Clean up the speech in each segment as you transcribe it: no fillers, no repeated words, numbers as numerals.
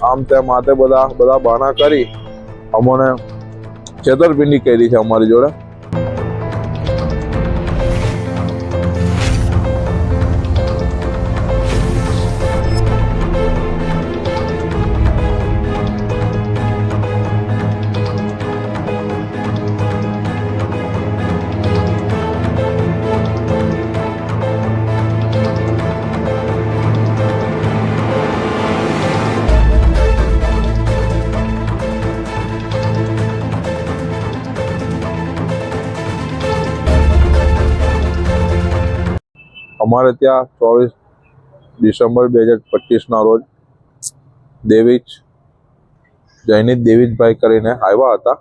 આમ તેમ માથે બધા બહાના કરી અમને છેતરપિંડી કરી છે અમારી જોડે। અમારે ત્યાં 24 ડિસેમ્બર 2025 રોજ જયનીત દેવીજભાઈ કરીને આવ્યા હતા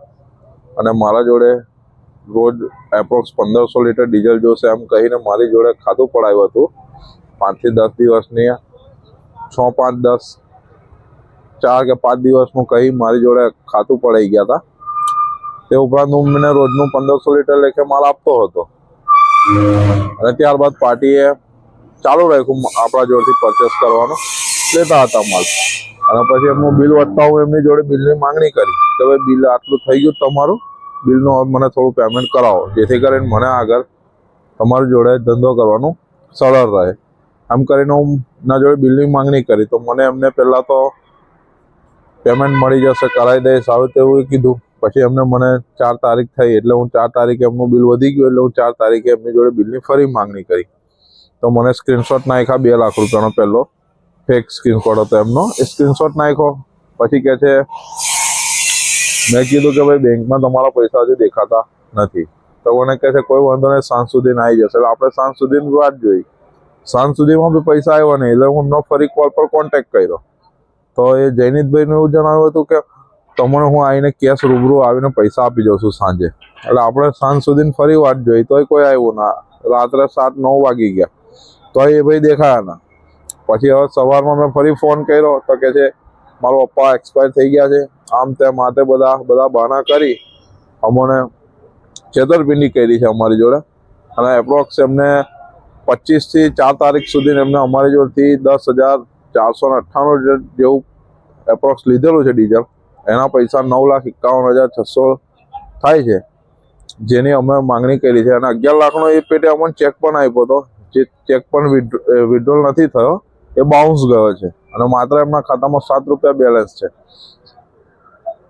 અને મારા જોડે રોજ એપ્રોક્સ 1500 લીટર ડીઝલ જોશે એમ કહીને મારી જોડે ખાતું પડાવ્યું હતું। 5 થી 10 દિવસની 6, 5, 10, 4 કે 5 દિવસનું કહી મારી જોડે ખાતું પડાઈ ગયા હતા। તે ઉપરાંત હું મને રોજનું 1500 લીટર લેખે માલ આપતો હતો અને ત્યારબાદ પાર્ટીએ ચાલુ રાખ્યું આપણા જોડેથી પરચેસ કરવાનું, લેતા હતા માલ। અને પછી એમનું બિલ વધતા હું એમની જોડે બિલની માંગણી કરી કે ભાઈ બિલ આટલું થઈ ગયું તમારું, બિલનું મને થોડું પેમેન્ટ કરાવો જેથી કરીને મને આગળ તમારી જોડે ધંધો કરવાનું સરળ રહે। આમ કરીને હું ના જોડે બિલની માંગણી કરી તો મને એમને પહેલાં તો પેમેન્ટ મળી જશે, કરાવી દઈશ આવે તેવું કીધું। પછી એમને મને 4 તારીખ થઈ એટલે હું 4 તારીખે એમનું બિલ વધી ગયું એટલે હું 4 તારીખે એમની જોડે બિલની ફરી માંગણી કરી તો મને સ્ક્રીનશોટ નાખ્યા 2 લાખ રૂપિયાનો પહેલો ફેક સ્ક્રીનશોટ હતો એમનો। એ સ્ક્રીનશોટ નાખ્યો પછી કહે છે, મેં કીધું કે ભાઈ બેંકમાં તમારા પૈસા હજી દેખાતા નથી તો મને કહે છે કોઈ વાંધો નહીં, સાંજ સુધીને આવી જશે। એટલે આપણે સાંજ સુધીની વાત જોઈ, સાંજ સુધીમાં બી પૈસા આવ્યા નહીં એટલે હું એમનો ફરી કોલ પર કોન્ટેક્ટ કર્યો તો એ જયનીતભાઈને એવું જણાવ્યું હતું કે તમને હું આવીને કેશ રૂબરૂ આવીને પૈસા આપી દઉં છું સાંજે। એટલે આપણે સાંજ સુધીની ફરી વાત જોઈ તોય કોઈ આવ્યું ના, રાત્રે 7-9 વાગી ગયા તોય એ ભાઈ દેખાયા ના। પછી હવે સવારમાં મેં ફરી ફોન કર્યો તો કે છે મારો પપ્પા એક્સપાયર થઈ ગયા છે, આમ તેમ માથે બધા બહાના કરી અમને છેતરપિંડી કરી છે અમારી જોડે। અને એપ્રોક્સ એમને 25 થી 4 તારીખ સુધી એમને અમારી જોડેથી 10,498 જેવું એપ્રોક્સ લીધેલું છે ડીઝલ। એના પૈસા 9,51,600 થાય છે જેની અમે માંગણી કરી છે અને 11 લાખનો એ પેટે અમને ચેક પણ આપ્યો હતો, જે ચેક પણ વિડ્રોલ નથી થયો, એ બાઉન્સ ગયો છે અને માત્ર એમના ખાતામાં 7 રૂપિયા બેલેન્સ છે।